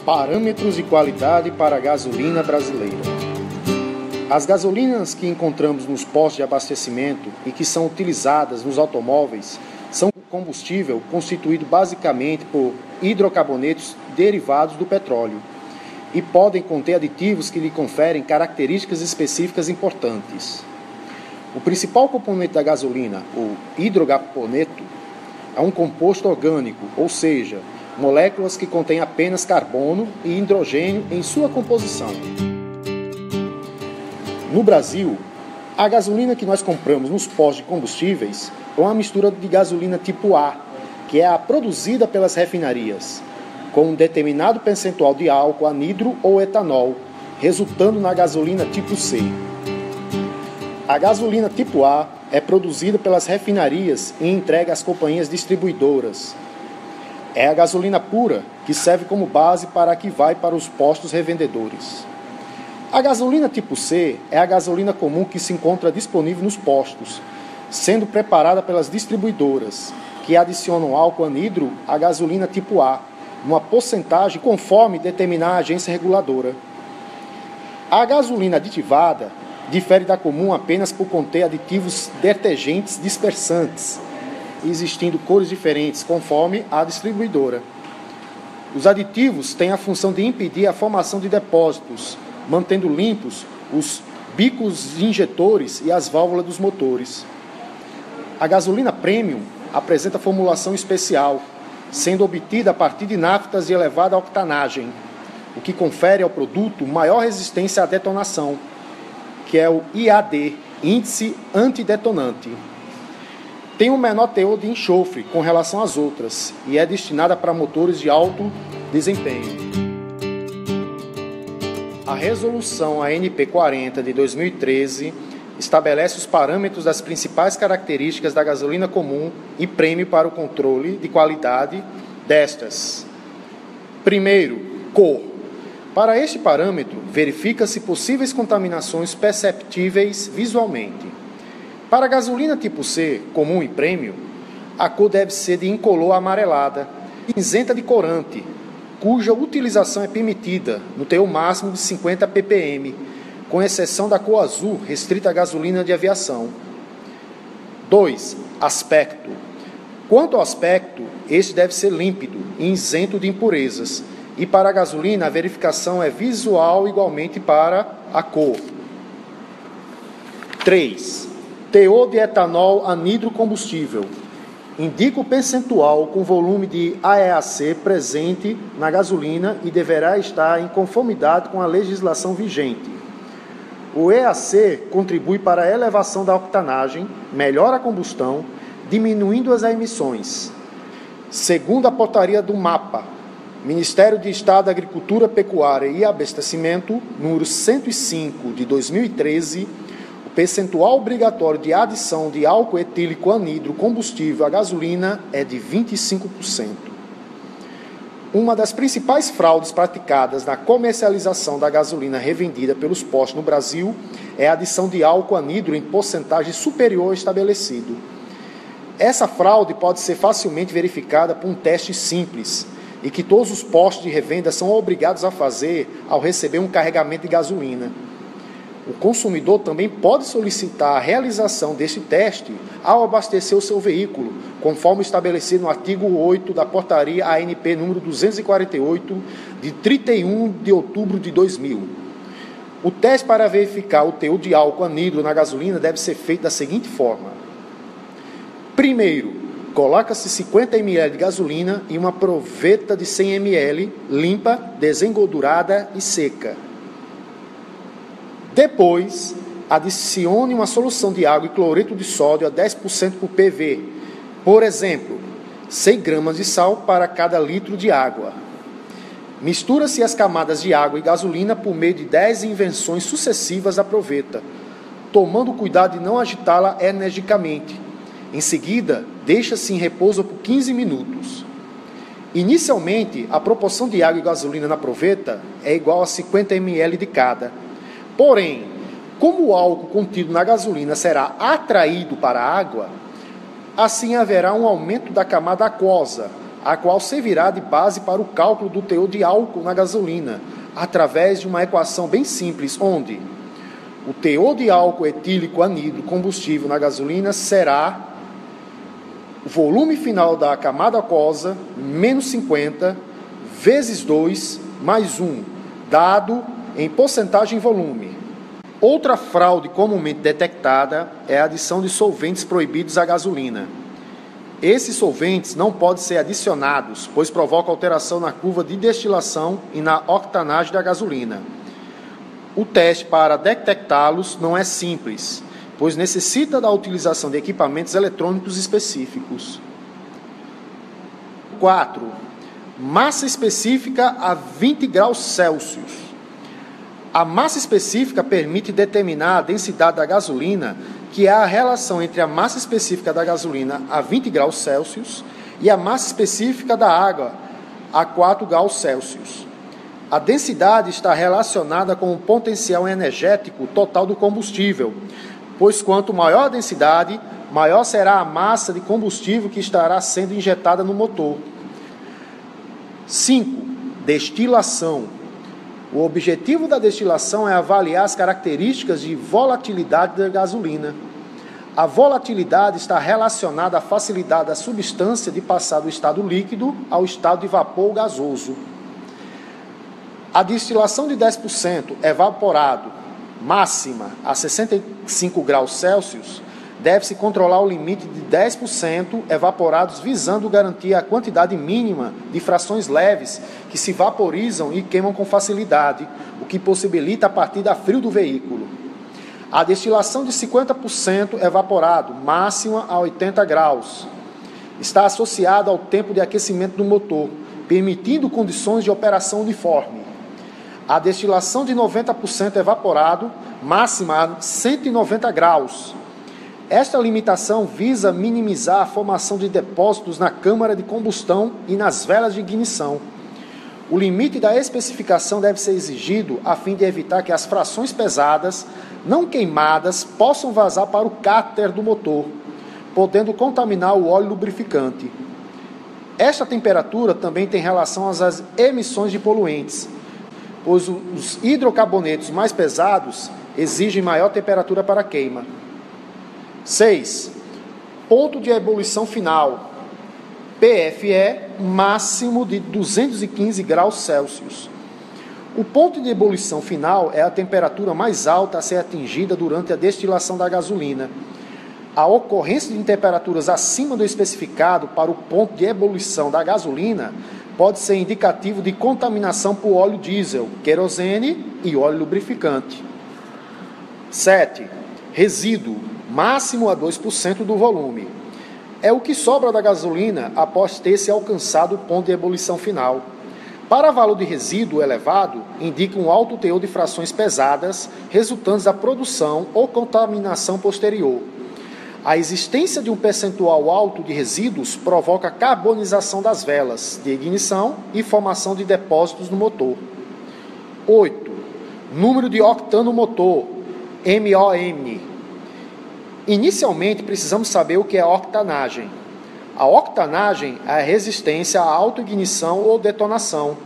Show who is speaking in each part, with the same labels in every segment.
Speaker 1: Parâmetros de qualidade para a gasolina brasileira. As gasolinas que encontramos nos postos de abastecimento e que são utilizadas nos automóveis são combustível constituído basicamente por hidrocarbonetos derivados do petróleo e podem conter aditivos que lhe conferem características específicas importantes. O principal componente da gasolina, o hidrocarboneto, é um composto orgânico, ou seja, moléculas que contêm apenas carbono e hidrogênio em sua composição. No Brasil, a gasolina que nós compramos nos postos de combustíveis é uma mistura de gasolina tipo A, que é a produzida pelas refinarias, com um determinado percentual de álcool anidro ou etanol, resultando na gasolina tipo C. A gasolina tipo A é produzida pelas refinarias e entregue às companhias distribuidoras. É a gasolina pura que serve como base para a que vai para os postos revendedores. A gasolina tipo C é a gasolina comum que se encontra disponível nos postos, sendo preparada pelas distribuidoras, que adicionam álcool anidro à gasolina tipo A, numa porcentagem conforme determinar a agência reguladora. A gasolina aditivada difere da comum apenas por conter aditivos detergentes dispersantes, existindo cores diferentes conforme a distribuidora. Os aditivos têm a função de impedir a formação de depósitos, mantendo limpos os bicos injetores e as válvulas dos motores. A gasolina premium apresenta formulação especial, sendo obtida a partir de naftas de elevada octanagem, o que confere ao produto maior resistência à detonação, que é o IAD, Índice Antidetonante. Tem um menor teor de enxofre com relação às outras e é destinada para motores de alto desempenho. A resolução ANP 40 de 2013 estabelece os parâmetros das principais características da gasolina comum e prêmio para o controle de qualidade destas. Primeiro, cor. Para este parâmetro, verifica-se possíveis contaminações perceptíveis visualmente. Para a gasolina tipo C, comum e prêmio, a cor deve ser de incolor amarelada, isenta de corante, cuja utilização é permitida no teor máximo de 50 ppm, com exceção da cor azul, restrita à gasolina de aviação. 2. Aspecto. Quanto ao aspecto, este deve ser límpido e isento de impurezas, e para a gasolina a verificação é visual igualmente para a cor. 3. Teor de etanol anidro combustível. Indica o percentual com volume de AEAC presente na gasolina e deverá estar em conformidade com a legislação vigente. O EAC contribui para a elevação da octanagem, melhora a combustão, diminuindo as emissões. Segundo a portaria do MAPA, Ministério de Estado da Agricultura, Pecuária e Abastecimento, número 105 de 2013, o percentual obrigatório de adição de álcool etílico anidro combustível à gasolina é de 25%. Uma das principais fraudes praticadas na comercialização da gasolina revendida pelos postos no Brasil é a adição de álcool anidro em porcentagem superior ao estabelecido. Essa fraude pode ser facilmente verificada por um teste simples e que todos os postos de revenda são obrigados a fazer ao receber um carregamento de gasolina. O consumidor também pode solicitar a realização deste teste ao abastecer o seu veículo, conforme estabelecido no artigo 8 da portaria ANP número 248, de 31 de outubro de 2000. O teste para verificar o teor de álcool anidro na gasolina deve ser feito da seguinte forma. Primeiro, coloca-se 50 ml de gasolina em uma proveta de 100 ml, limpa, desengordurada e seca. Depois, adicione uma solução de água e cloreto de sódio a 10% por PV. Por exemplo, 100 gramas de sal para cada litro de água. Mistura-se as camadas de água e gasolina por meio de 10 inversões sucessivas da proveta, tomando cuidado de não agitá-la energicamente. Em seguida, deixa-se em repouso por 15 minutos. Inicialmente, a proporção de água e gasolina na proveta é igual a 50 ml de cada. Porém, como o álcool contido na gasolina será atraído para a água, assim haverá um aumento da camada aquosa, a qual servirá de base para o cálculo do teor de álcool na gasolina, através de uma equação bem simples, onde o teor de álcool etílico anidro combustível na gasolina será o volume final da camada aquosa menos 50 vezes 2 mais 1, dado em porcentagem e volume. Outra fraude comumente detectada é a adição de solventes proibidos à gasolina. Esses solventes não podem ser adicionados, pois provocam alteração na curva de destilação e na octanagem da gasolina. O teste para detectá-los não é simples, pois necessita da utilização de equipamentos eletrônicos específicos. 4. Massa específica a 20 graus Celsius. A massa específica permite determinar a densidade da gasolina, que é a relação entre a massa específica da gasolina a 20 graus Celsius e a massa específica da água a 4 graus Celsius. A densidade está relacionada com o potencial energético total do combustível, pois quanto maior a densidade, maior será a massa de combustível que estará sendo injetada no motor. 5. Destilação. O objetivo da destilação é avaliar as características de volatilidade da gasolina. A volatilidade está relacionada à facilidade da substância de passar do estado líquido ao estado de vapor gasoso. A destilação de 10% evaporado, máxima a 65 graus Celsius, deve-se controlar o limite de 10% evaporados, visando garantir a quantidade mínima de frações leves que se vaporizam e queimam com facilidade, o que possibilita a partida frio do veículo. A destilação de 50% evaporado, máxima a 80 graus, está associada ao tempo de aquecimento do motor, permitindo condições de operação uniforme. A destilação de 90% evaporado, máxima a 190 graus. Esta limitação visa minimizar a formação de depósitos na câmara de combustão e nas velas de ignição. O limite da especificação deve ser exigido a fim de evitar que as frações pesadas, não queimadas, possam vazar para o cárter do motor, podendo contaminar o óleo lubrificante. Esta temperatura também tem relação às emissões de poluentes, pois os hidrocarbonetos mais pesados exigem maior temperatura para queima. 6. Ponto de ebulição final. PFE máximo de 215 graus Celsius. O ponto de ebulição final é a temperatura mais alta a ser atingida durante a destilação da gasolina. A ocorrência de temperaturas acima do especificado para o ponto de ebulição da gasolina pode ser indicativo de contaminação por óleo diesel, querosene e óleo lubrificante. 7. Resíduo, máximo a 2% do volume. É o que sobra da gasolina após ter se alcançado o ponto de ebulição final. Para valor de resíduo elevado, indica um alto teor de frações pesadas resultantes da produção ou contaminação posterior. A existência de um percentual alto de resíduos provoca carbonização das velas de ignição e formação de depósitos no motor. 8. Número de octano motor, MOM. Inicialmente, precisamos saber o que é octanagem. A octanagem é a resistência à autoignição ou detonação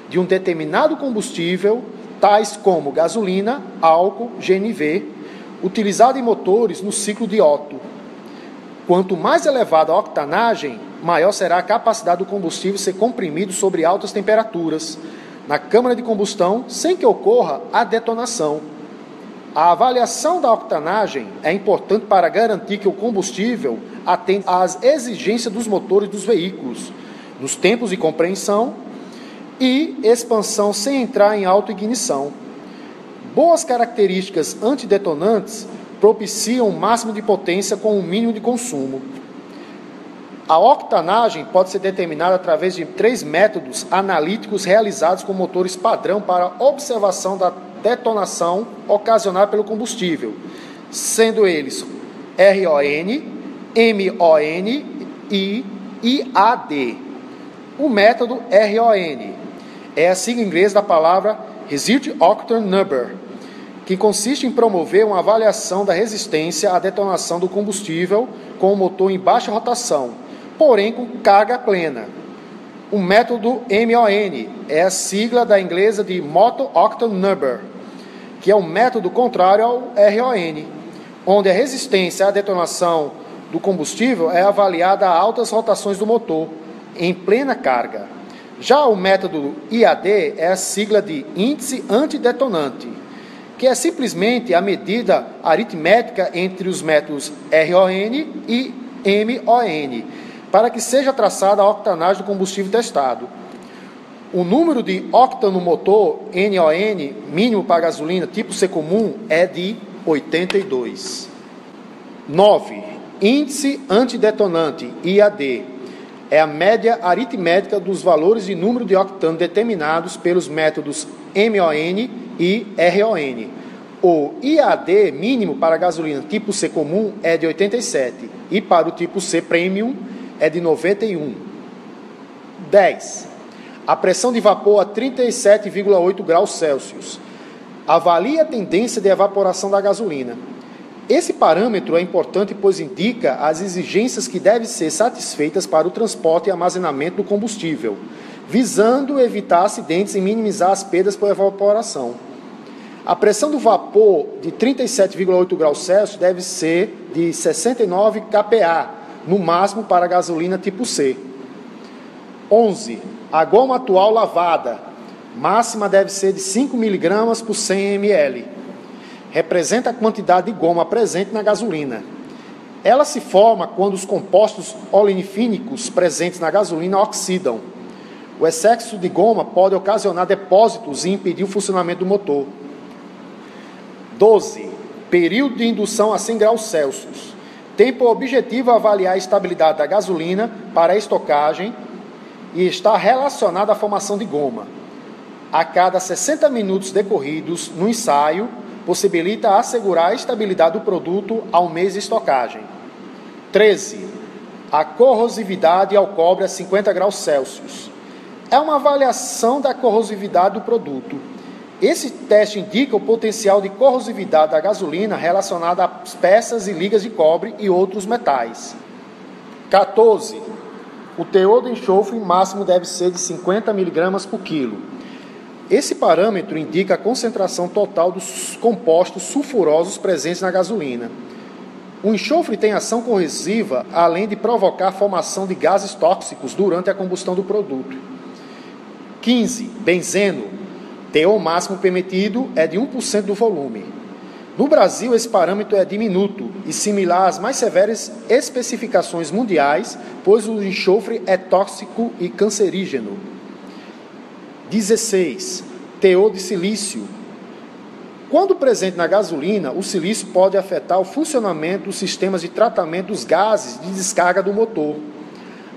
Speaker 1: de um determinado combustível, tais como gasolina, álcool, GNV, utilizado em motores no ciclo de Otto. Quanto mais elevada a octanagem, maior será a capacidade do combustível ser comprimido sobre altas temperaturas, na câmara de combustão, sem que ocorra a detonação. A avaliação da octanagem é importante para garantir que o combustível atende às exigências dos motores dos veículos, nos tempos de compreensão e expansão sem entrar em autoignição. Boas características antidetonantes propiciam o máximo de potência com o mínimo de consumo. A octanagem pode ser determinada através de 3 métodos analíticos realizados com motores padrão para observação da detonação ocasionada pelo combustível, sendo eles RON, MON e IAD. O método RON é a sigla inglesa da palavra Residue Octane Number, que consiste em promover uma avaliação da resistência à detonação do combustível com o motor em baixa rotação, porém com carga plena. O método MON é a sigla da inglesa de Motor Octane Number, que é um método contrário ao RON, onde a resistência à detonação do combustível é avaliada a altas rotações do motor, em plena carga. Já o método IAD é a sigla de Índice Antidetonante, que é simplesmente a medida aritmética entre os métodos RON e MON, para que seja traçada a octanagem do combustível testado. O número de octano no motor NON, mínimo para gasolina tipo C comum, é de 82. 9. Índice antidetonante, IAD, é a média aritmética dos valores de número de octano determinados pelos métodos MON e RON. O IAD mínimo para gasolina tipo C comum é de 87 e para o tipo C Premium é de 91. 10. A pressão de vapor a 37,8 graus Celsius. Avalie a tendência de evaporação da gasolina. Esse parâmetro é importante pois indica as exigências que devem ser satisfeitas para o transporte e armazenamento do combustível, visando evitar acidentes e minimizar as perdas por evaporação. A pressão do vapor de 37,8 graus Celsius deve ser de 69 kPa, no máximo para a gasolina tipo C. 11. A goma atual lavada, máxima deve ser de 5 mg por 100 ml. Representa a quantidade de goma presente na gasolina. Ela se forma quando os compostos oleifínicos presentes na gasolina oxidam. O excesso de goma pode ocasionar depósitos e impedir o funcionamento do motor. 12. Período de indução a 100 graus Celsius. Tem por objetivo avaliar a estabilidade da gasolina para a estocagem e está relacionado à formação de goma. A cada 60 minutos decorridos no ensaio, possibilita assegurar a estabilidade do produto ao mês de estocagem. 13. A corrosividade ao cobre a 50 graus Celsius. É uma avaliação da corrosividade do produto. Esse teste indica o potencial de corrosividade da gasolina relacionada às peças e ligas de cobre e outros metais. 14. O teor de enxofre máximo deve ser de 50 mg por quilo. Esse parâmetro indica a concentração total dos compostos sulfurosos presentes na gasolina. O enxofre tem ação corrosiva, além de provocar a formação de gases tóxicos durante a combustão do produto. 15. Benzeno. Teor máximo permitido é de 1% do volume. No Brasil, esse parâmetro é diminuto e similar às mais severas especificações mundiais, pois o enxofre é tóxico e cancerígeno. 16. Teor de silício. Quando presente na gasolina, o silício pode afetar o funcionamento dos sistemas de tratamento dos gases de descarga do motor.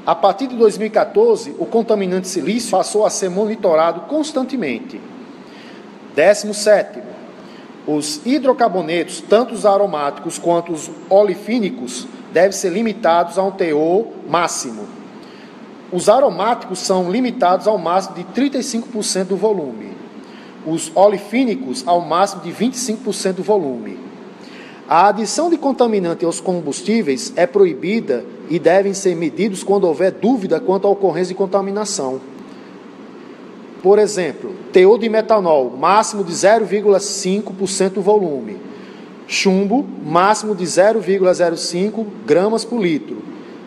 Speaker 1: A partir de 2014, o contaminante silício passou a ser monitorado constantemente. 17. Os hidrocarbonetos, tanto os aromáticos quanto os olefínicos, devem ser limitados a um teor máximo. Os aromáticos são limitados ao máximo de 35% do volume. Os olefínicos ao máximo de 25% do volume. A adição de contaminante aos combustíveis é proibida e devem ser medidos quando houver dúvida quanto à ocorrência de contaminação. Por exemplo, teor de metanol, máximo de 0,5% do volume. Chumbo, máximo de 0,05 gramas por litro.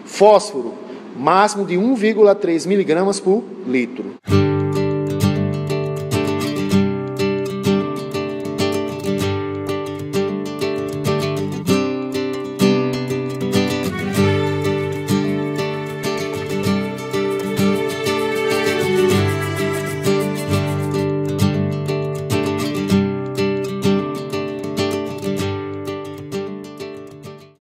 Speaker 1: Fósforo, máximo de 1,3 miligramas por litro.